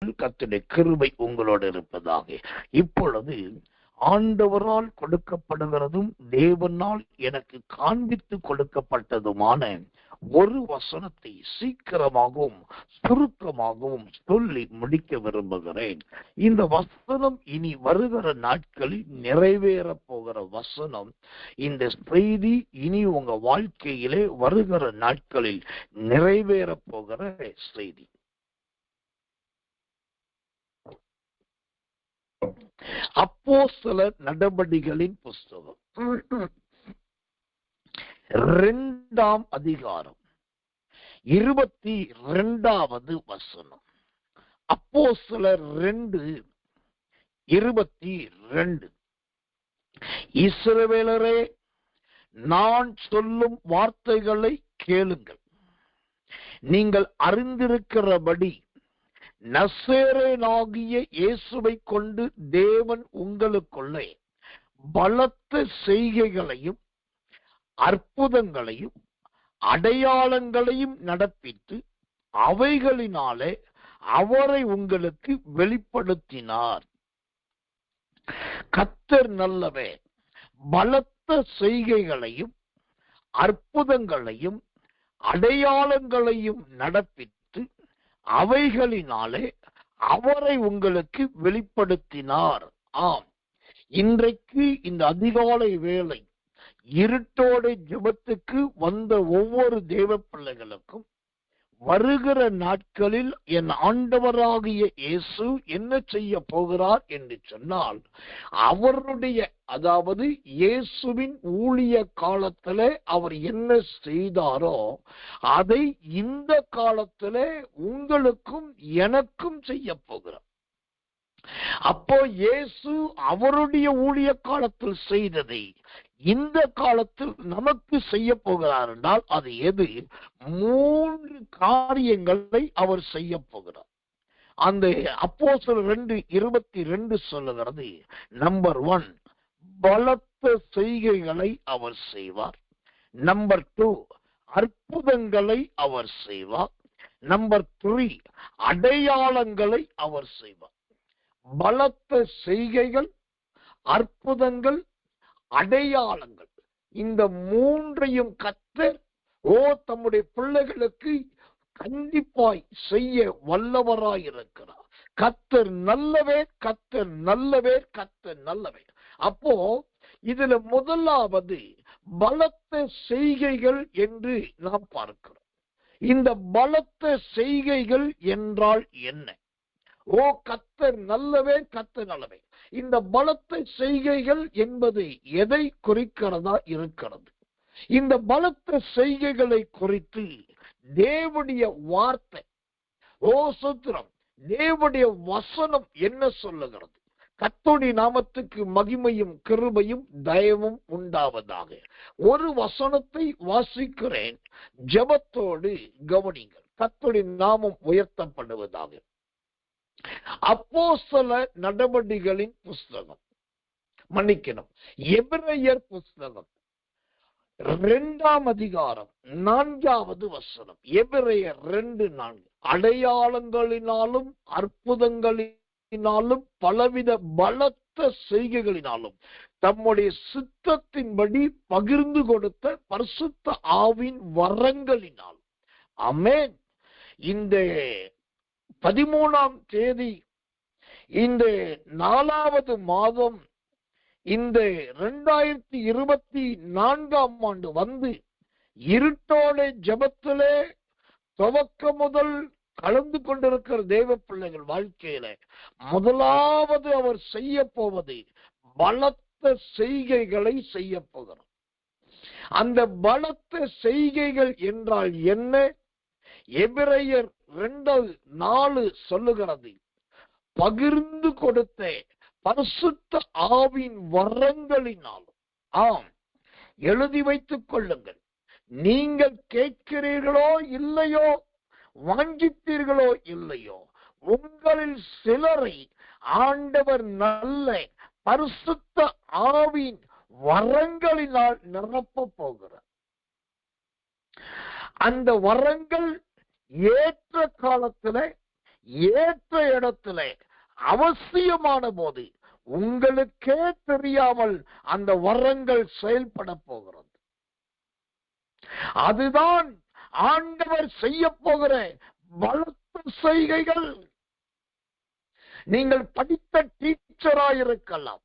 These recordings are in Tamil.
கர்த்தருடைய கிருபை உங்களோடு இருப்பதாக. இப்பொழுது ஆண்டவரால் கொடுக்கப்படுகிறதும் தேவனால் எனக்கு காண்பித்து கொடுக்கப்பட்டதுமான ஒரு வசனத்தை சீக்கிரமாகவும் சுருக்கமாகவும் சொல்லி முடிக்க விரும்புகிறேன். இந்த வசனம் இனி வருகிற நாட்களில் நிறைவேற போகிற வசனம். இந்த செய்தி இனி உங்க வாழ்க்கையிலே வருகிற நாட்களில் நிறைவேற போகிற செய்தி. அப்போஸ்தலர் நடபடிகளின் புஸ்தகம் 2ஆம் அதிகாரம் 22வது வசனம். அப்போஸ்தலர் 2:22. இஸ்ரவேலரே, நான் சொல்லும் வார்த்தைகளை கேளுங்கள். நீங்கள் அறிந்திருக்கிறபடி நசரேயனாகிய இயேசுவை கொண்டு தேவன் உங்களுக்குள்ளே பலத்த செய்கைகளையும் அற்புதங்களையும் அடையாளங்களையும் நடப்பித்து அவைகளினாலே அவரை உங்களுக்கு வெளிப்படுத்தினார். கர்த்தர் நல்லவர். பலத்த செய்கைகளையும் அற்புதங்களையும் அடையாளங்களையும் நடப்பித்து அவைகளினாலே அவரை உங்களுக்கு வெளிப்படுத்தினார். ஆம், இன்றைக்கு இந்த அதிகாலை வேளை இருட்டோட ஜெபத்துக்கு வந்த ஒவ்வொரு தேவ பிள்ளைகளுக்கும் வருகிற நாட்களில் என் ஆண்டவராகிய இயேசு என்ன செய்ய போகிறார் என்று சொன்னால், அவருடைய அதாவது இயேசுவின் ஊழிய காலத்திலே அவர் என்ன செய்தாரோ அதை இந்த காலத்திலே உங்களுக்கும் எனக்கும் செய்ய போகிறார். அப்போ இயேசு அவருடைய ஊழிய காலத்தில் செய்ததை இந்த காலத்தில் நமக்கு செய்ய போகிறார் என்றால் அது எது? 3 காரியங்களை அவர் செய்ய போகிறார். அந்த அப்போஸ்தலர் 2:22 சொல்லுகிறது. நம்பர் 1, பலத்த செய்கைகளை அவர் செய்வார். நம்பர் 2, அற்புதங்களை அவர் செய்வார். நம்பர் 3, அடையாளங்களை அவர் செய்வார். பலத்த செய்கைகள், அற்புதங்கள், அடையாளங்கள், இந்த 3ஐயும் கர்த்தர் தம்முடைய பிள்ளைகளுக்கு கண்டிப்பாய் செய்ய வல்லவராய் இருக்கிறார். கர்த்தர் நல்லவே, கர்த்தர் நல்லவே, கர்த்தர் நல்லவே. அப்போ இதுல முதலாவது பலத்த செய்கைகள் என்று நாம் பார்க்கிறோம். இந்த பலத்த செய்கைகள் என்றால் என்ன? கர்த்தர் நல்லவே, கர்த்தர் நல்லவே. இந்த பலத்த செய்கைகள் என்பது எதை குறிக்கிறதா இருக்கிறது? இந்த பலத்த செய்கைகளை குறித்து தேவனுடைய வார்த்தை, சூத்திரம், தேவனுடைய வசனம் என்ன சொல்லுகிறது? கர்த்தருடைய நாமத்துக்கு மகிமையும் கிருபையும் தயவும் உண்டாவதாக. ஒரு வசனத்தை வாசிக்கிறேன், ஜெபத்தோடு கவனிங்கள். கர்த்தருடைய நாமம் உயர்த்தப்படுவதாக. அப்போஸ்தலர் நடபடிகளின் புஸ்தகம், மன்னிக்கணும், எபிரேயர் புஸ்தகம் 2ஆம் அதிகாரம் 4வது வசனம். எபிரேயர் 2:4. அடையாளங்களினாலும் அற்புதங்களினாலும் பலவித பலத்த செய்கைகளினாலும் தம்முடைய சித்தத்தின்படி பகிர்ந்து கொடுத்த பரிசுத்த ஆவின் வரங்களினால். ஆமென். இந்த 13ஆம் தேதி இந்த 4வது மாதம் இந்த 2024ஆம் ஆண்டு வந்து இருட்டோட ஜெபத்திலே துவக்க முதல் கலந்து கொண்டிருக்கிற தேவ பிள்ளைகள் வாழ்க்கையில முதலாவது அவர் செய்ய போவது பலத்த செய்கைகளை செய்ய போகிறார். அந்த பலத்த செய்கைகள் என்றால் என்ன? எபிரேயர் 2:4 சொல்லுகிறது, பகிர்ந்து கொடுத்த பரிசுத்த ஆவின் வரங்களினாலும். ஆம், எழுதி வைத்துக் கொள்ளுங்கள். நீங்கள் கேட்கிறீர்களோ இல்லையோ, வாஞ்சித்தீர்களோ இல்லையோ, உங்களில் சிலரை ஆண்டவர் நல்ல பரிசுத்த ஆவின் வரங்களினால் நிரப்ப போகிறார். அந்த வரங்கள் ஏற்ற காலத்துல ஏற்ற இடத்துல அவசியமான போது உங்களுக்கே தெரியாமல் அந்த வரங்கள் செயல்பட போகிறது. அதுதான் ஆண்டவர் செய்ய போகிற பலத்த செய்கைகள். நீங்கள் படித்த டீச்சராயிருக்கலாம்,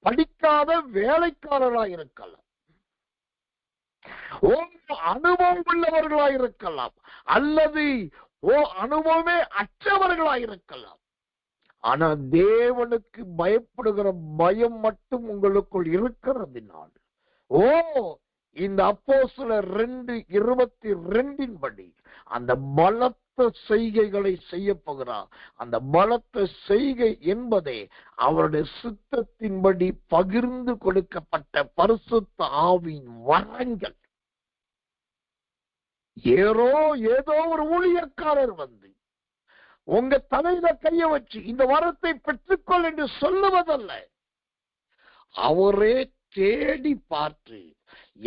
படிக்காத வேலைக்காரராயிருக்கலாம், அனுபவம் உள்ளவர்களாயிருக்கலாம், அல்லது அனுபவமே அற்றவர்களாயிருக்கலாம். ஆனா தேவனுக்கு பயப்படுகிற பயம் மட்டும் உங்களுக்குள் இருக்கிறதுனால் இந்த அப்போஸ்தலர் 2:22 படி அந்த பலத்த செய்கைகளை செய்ய போகிறார். அந்த பலத்த செய்கை என்பதே அவருடைய சித்தத்தின்படி பகிர்ந்து கொடுக்கப்பட்ட பரிசுத்த ஆவியின் வரங்கள். ஏதோ ஒரு ஊழியக்காரர் வந்து உங்க தலையில கைய வச்சு இந்த வரத்தை பெற்றுக்கொள் என்று சொல்லுவதல்ல. அவரே தேடி பார்த்து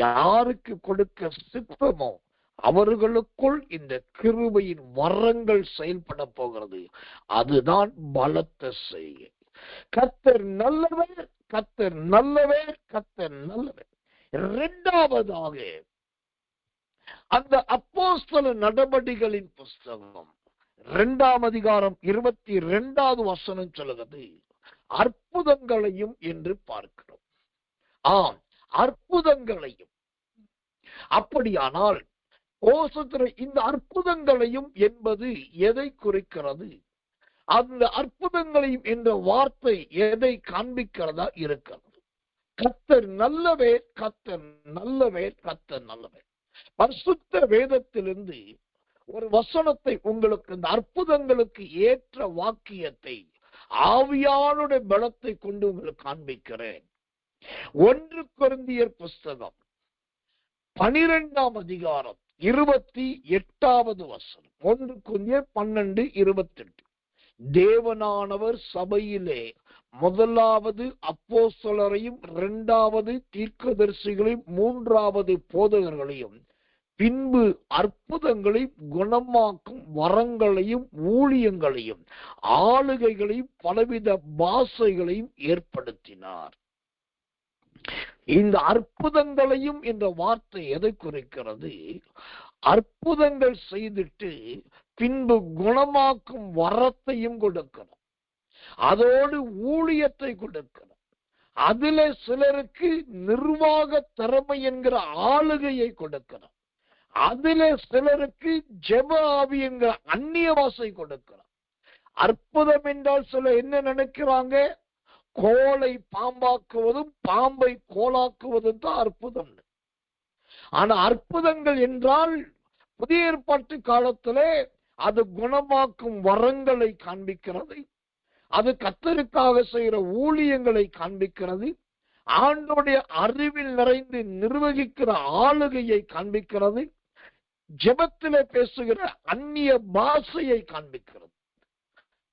யாருக்கு கொடுக்க சித்தமோ அவர்களுக்குள் இந்த கிருபையின் வரங்கள் செயல்பட போகிறது. அதுதான் பலத்த செய்கை. கர்த்தர் நல்லவர், கர்த்தர் நல்லவர், கர்த்தர் நல்லவர். இரண்டாவதாக அந்த அப்போஸ்தல நடபடிகளின் புஸ்தகம் 2ஆம் அதிகாரம் 22வது வசனம் சொல்லுகிறது, அற்புதங்களையும் என்று பார்க்கிறோம். அற்புதங்களையும். அப்படியானால் இந்த அற்புதங்களையும் என்பது எதை குறிக்கிறது? அந்த அற்புதங்களையும் என்ற வார்த்தை எதை காண்பிக்கிறதா இருக்கிறது? கர்த்தர் நல்லவே, கர்த்தர் நல்லவே, கர்த்தர் நல்லவே. பரிசுத்த வேதத்திலிருந்து ஒரு வசனத்தை உங்களுக்கு, இந்த அற்புதங்களுக்கு ஏற்ற வாக்கியத்தை ஆவியானுடைய பலத்தை கொண்டு உங்களுக்கு காண்பிக்கிறேன். 1 கொரிந்தியர் புஸ்தகம் 12ஆம் அதிகாரம் 28வது வசனம். 1 கொரிந்தியர் 12:28. தேவனானவர் சபையிலே முதலாவது அப்போஸ்தலரையும், 2வது தீர்க்கதரிசிகளையும், 3வது போதகர்களையும், பின்பு அற்புதங்களையும் குணமாக்கும் வரங்களையும் ஊழியங்களையும் ஆளுகைகளையும் பலவித பாஷைகளையும் ஏற்படுத்தினார். இந்த அற்புதங்களையும் என்ற வார்த்தை எதை குறிக்கிறது? அற்புதங்கள் செய்துட்டு பின்பு குணமாக்கும் வரத்தையும் கொடுக்கணும், அதோடு ஊழியத்தை கொடுக்கணும், அதுல சிலருக்கு நிர்வாக திறமை என்கிற ஆளுகையை கொடுக்கணும், அதுல சிலருக்கு ஜெப ஆவி என்கிற அந்நிய வாசை கொடுக்கணும். அற்புதம் என்றால் சில என்ன நினைக்கிறாங்க? கோலை பாம்பாக்குவதும் பாம்பை கோலாக்குவதும் தான் அற்புதம். ஆனா அற்புதங்கள் என்றால் புதிய ஏற்பாட்டு காலத்திலே அது குணமாக்கும் வரங்களை காண்பிக்கிறது, அது கர்த்தருக்காக செய்கிற ஊழியங்களை காண்பிக்கிறது, ஆண்டோடைய அறிவில் நிறைந்து நிர்வகிக்கிற ஆளுகையை காண்பிக்கிறது, ஜெபத்திலே பேசுகிற அந்நிய பாஷையை காண்பிக்கிறது.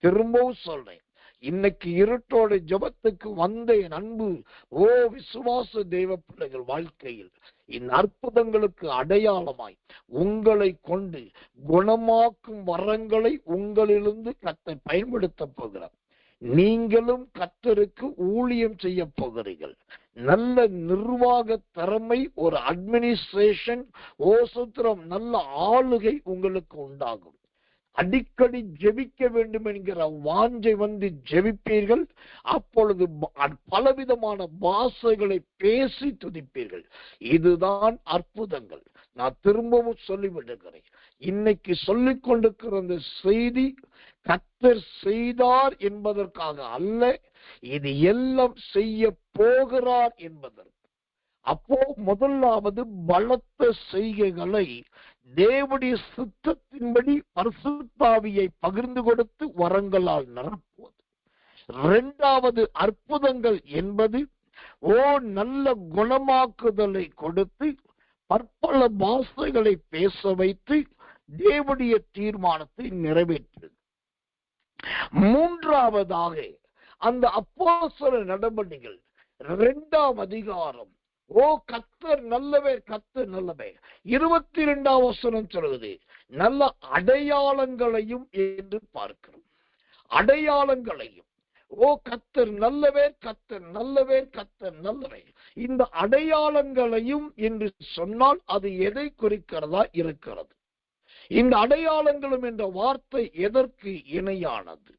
திரும்பவும் சொல்றேன், இன்னைக்கு இருட்டோட ஜெபத்துக்கு வந்த என் அன்பு விசுவாச தெய்வ பிள்ளைகள் வாழ்க்கையில் இந்த அற்புதங்களுக்கு அடையாளமாய் உங்களை கொண்டு குணமாக்கும் வரங்களை உங்களிலிருந்து கர்த்தர் பயன்படுத்த போகிறார். நீங்களும் கர்த்தருக்கு ஊழியம் செய்ய போகிறீர்கள். நல்ல நிர்வாக திறமை, ஒரு அட்மினிஸ்ட்ரேஷன், ஓசத்திரம், நல்ல ஆளுகை உங்களுக்கு உண்டாகும். அடிக்கடி ஜெபிக்க வேண்டும் என்கிற வாஞ்சை வந்து ஜெபிப்பீர்கள். அப்பொழுது பலவிதமான பாஷைகளை பேசி துதிப்பீர்கள். இதுதான் அற்புதங்கள். நான் திரும்பவும் சொல்லிவிடுகிறேன், இன்னைக்கு சொல்லிக் கொண்டிருக்கிற இந்த செய்தி கர்த்தர் செய்தார் என்பதற்காக அல்ல, இது எல்லாம் செய்ய போகிறார் என்பதற்கு. அப்போ முதலாவது பலத்த செய்கைகளை தேவனுடைய சித்தத்தின்படி பரிசுத்த ஆவியை பகிர்ந்து கொடுத்து வரங்களால் நிரப்புவது. 2வது அற்புதங்கள் என்பது நல்ல குணமாக்குதலை கொடுத்து பற்பல பாஷைகளை பேச வைத்து தேவனுடைய தீர்மானத்தை நிறைவேற்று. 3வதாக அந்த அப்போஸ்தல நடபடிகள் 2ஆம் அதிகாரம் ஓ கர்த்தர் நல்லவர், கர்த்தர் நல்லவர். 22ஆம் வசனம் சொல்லுது, நல்ல அடையாளங்களையும் என்று பார்க்கிறோம். அடையாளங்களையும். ஓ கர்த்தர் நல்லவர், கர்த்தர் நல்லவர், கர்த்தர் நல்லவர். இந்த அடையாளங்களையும் என்று சொன்னால் அது எதை குறிக்கிறதா இருக்கிறது? இந்த அடையாளங்களும் என்ற வார்த்தை எதற்கு இணையானது?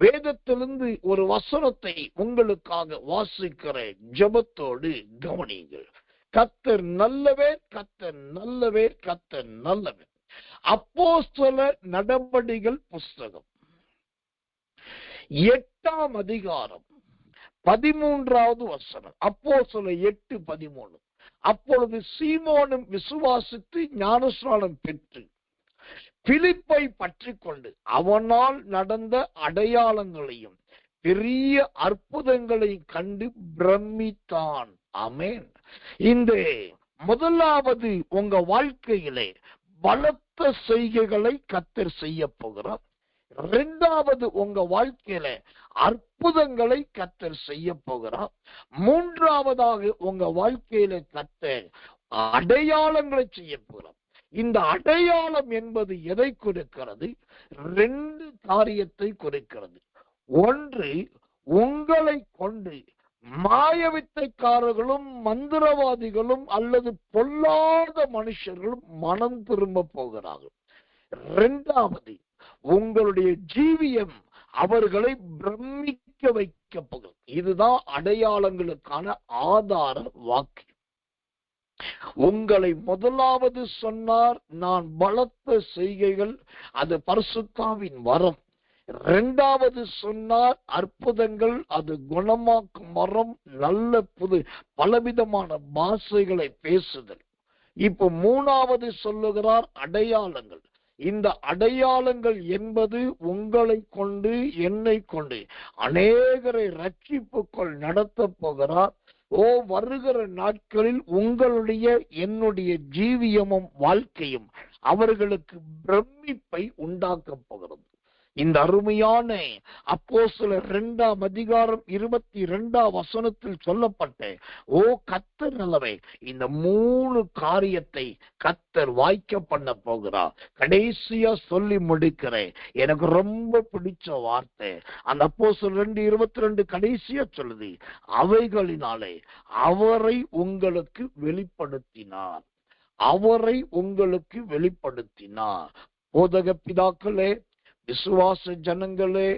வேதத்திலிருந்து ஒரு வசனத்தை உங்களுக்காக வாசிக்கிறேன். ஜெபத்தோடு கவனியுங்கள். கர்த்தர் நல்லவர், கர்த்தர் நல்லவர், கர்த்தர் நல்லவர். அப்போஸ்தலர் நடபடிகள் புஸ்தகம் 8ஆம் அதிகாரம் 13வது வசனம். அப்போஸ்தலர் 8:13. அப்பொழுது சீமோனும் விசுவாசித்து ஞானஸ்நானம் பெற்று பிலிப்பை பற்றி கொண்டு அவனால் நடந்த அடையாளங்களையும் பெரிய அற்புதங்களையும் கண்டு பிரமித்தான். ஆமென். இந்த முதலாவது உங்க வாழ்க்கையிலே பலத்த செய்கைகளை கர்த்தர் செய்ய போகிறார். இரண்டாவது உங்க வாழ்க்கையில அற்புதங்களை கர்த்தர் செய்ய போகிறார். மூன்றாவதாக உங்க வாழ்க்கையில கர்த்தர் அடையாளங்களை செய்ய போகிறார். இந்த அடையாளம் என்பது எதை குறிக்கிறது? 2 காரியத்தை குறிக்கிறது. ஒன்று, உங்களை கொண்டு மாயவித்தைக்காரர்களும் மந்திரவாதிகளும் அல்லது பொல்லாத மனுஷர்களும் மனம் திரும்ப போகிறார்கள். இரண்டாவது, உங்களுடைய ஜீவியம் அவர்களை பிரமிக்க வைக்க போகிறது. இதுதான் அடையாளங்களுக்கான ஆதார வாக்கு. உங்களை முதலாவது சொன்னார், நான் பலத்த செய்கைகள், அது பரிசுத்தாவின் வரம். இரண்டாவது சொன்னார் அற்புதங்கள், அது குணமாக்கும் வரம், நல்ல புது பலவிதமான பாஷைகளை பேசுதல். இப்ப மூணாவது சொல்லுகிறார் அடையாளங்கள். இந்த அடையாளங்கள் என்பது உங்களை கொண்டு என்னை கொண்டு அநேகரை ரட்சிப்புக்குள் நடத்த போகிறார். ஓ வருகிற நாட்களில் உங்களுடைய என்னுடைய ஜீவியமும் வாழ்க்கையும் அவர்களுக்கு பிரமிப்பை உண்டாக்க போகிறது. இந்த அருமையான அப்போஸ்தலர் 2ஆம் அதிகாரம் 22ஆம் வசனத்தில் சொல்லப்பட்ட ஓ கர்த்தர் நல்லவர், இந்த 3 காரியத்தை கர்த்தர் வாய்க்க பண்ண போகிறார். கடைசியா சொல்லி முடிக்கிறேன். எனக்கு ரொம்ப பிடிச்ச வார்த்தை அந்த அப்போஸ்தலர் 2:22 கடைசியா சொல்லுது, அவைகளினாலே அவரை உங்களுக்கு வெளிப்படுத்தினார். அவரை உங்களுக்கு வெளிப்படுத்தினார். போதக பிதாக்களே, விசுவாச ஜனங்களே,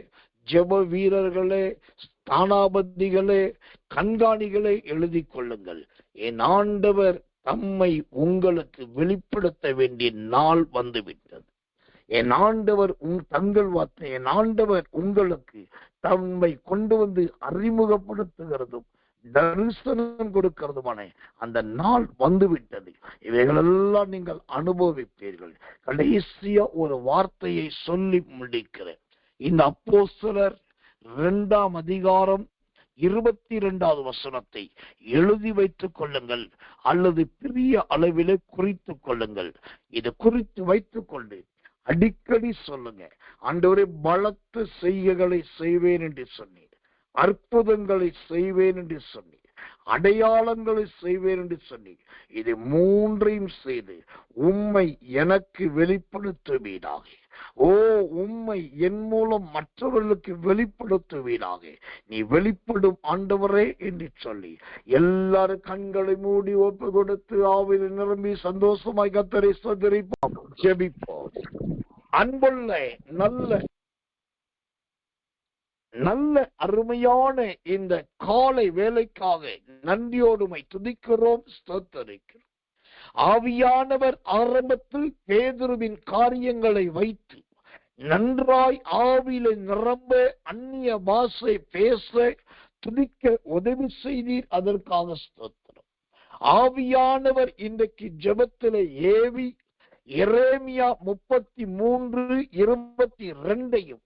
ஜெப வீரர்களே, ஸ்தானாபதிகளே, கண்காணிகளே எழுதி கொள்ளுங்கள். என் ஆண்டவர் தம்மை உங்களுக்கு வெளிப்படுத்த வேண்டிய நாள் வந்துவிட்டது. என் ஆண்டவர் தங்கள் வார்த்தை, என் ஆண்டவர் உங்களுக்கு தம்மை கொண்டு வந்து அறிமுகப்படுத்துகிறதும் தரிசனம் கொடுக்கிறதுமான அந்த நாள் வந்துவிட்டது. இவைகளெல்லாம் நீங்கள் அனுபவிப்பீர்கள். கடைசியா ஒரு வார்த்தையை சொல்லி முடிக்கிறேன். இந்த அப்போஸ்தலர் 2ஆம் அதிகாரம் 22வது வசனத்தை எழுதி வைத்துக் கொள்ளுங்கள் அல்லது பெரிய அளவிலே குறித்துக் கொள்ளுங்கள். இது குறித்து வைத்துக் கொண்டு அடிக்கடி சொல்லுங்க, ஆண்டவரே பலத்த செய்கைகளை செய்வேன் என்று சொன்னீர், அற்புதங்களை செய்வேன் என்று சொன்னீர், அடையாளங்களை செய்வேன் என்று சொன்னீர். இது 3ஐயும் செய்து உம்மை எனக்கு வெளிப்படுத்துவீராக. ஓ உம்மை என் மூலம் மற்றவர்களுக்கு வெளிப்படுத்துவீராக. நீ வெளிப்படும் ஆண்டவரே என்று சொல்லி எல்லாரும் கண்களை மூடி ஒப்பு கொடுத்து ஆவில நிரம்பி சந்தோஷமாய் கர்த்தரை ஸ்தோத்திரிப்போம், ஜெபிப்போம். அன்புள்ள நல்ல அருமையான இந்த காலை வேலைக்காக நன்றியோடுமை துதிக்கிறோம், ஸ்தோத்திரிக்கிறோம். ஆவியானவர் ஆரம்பத்தில் பேதுருவின் காரியங்களை வைத்து நன்றாய் ஆவியில நிரம்ப அந்நிய பாஷை பேச துதிக்க உதவி செய்தீர். அதற்காக ஸ்தோத்திரம். ஆவியானவர் இன்றைக்கு ஜெபத்திலே ஏவி எரேமியா 33:22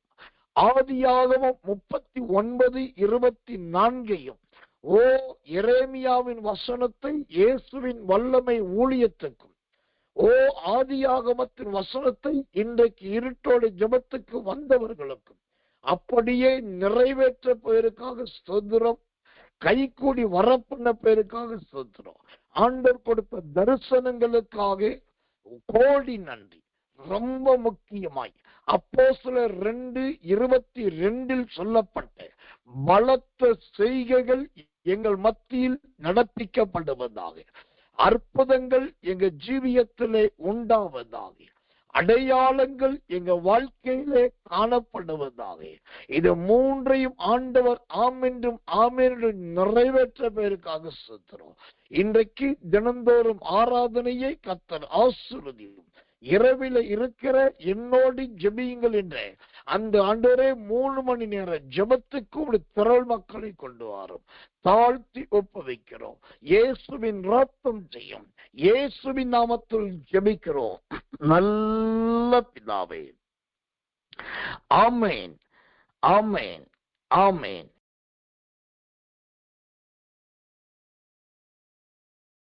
ஆதியாகமம் 39:24 ஓ எரேமியாவின் வசனத்தை இயேசுவின் வல்லமை ஊழியத்துக்கும், ஓ ஆதியாகமத்தின் வசனத்தை இன்றைக்கு இருட்டோடு ஜெபத்துக்கு வந்தவர்களுக்கும் அப்படியே நிறைவேற்ற போயிருக்காக ஸ்தோத்திரம். கைகூடி வரப்பண்ண பேருக்காக ஸ்தோத்திரம். ஆண்டவர் கொடுத்த தரிசனங்களுக்காக கோடி நன்றி. ரொம்ப முக்கியமாய் அப்போஸ்தலர் 2:22 சொல்லப்பட்ட பலத்த செய்கைகள் எங்கள் மத்தியில் நடப்பிக்கப்படுவதாக, அற்புதங்கள் எங்க ஜீவியத்திலே உண்டாவதாக, அடையாளங்கள் எங்க வாழ்க்கையிலே காணப்படுவதாக. இது மூன்றையும் ஆண்டவர் ஆமென்றும் ஆமென்றும் நிறைவேற்ற பேருக்காக ஸ்தோத்திரம். இன்றைக்கு தினந்தோறும் ஆராதனையை கர்த்தர் ஆசீர்வதியும். இரவில இருக்கிற என்னோடு ஜெபியுங்கள் என்ற அந்த ஆண்டவரே 3 மணி நேர ஜெபத்துக்கு ஒரு திரள் மக்களை கொண்டு வரும். தாழ்த்தி ஒப்புவிக்கிறோம். இயேசுவின் ரத்தம் செய்யும். இயேசுவின் நாமத்தில் ஜெபிக்கிறோம் நல்ல பிதாவே. ஆமென், ஆமென், ஆமென்.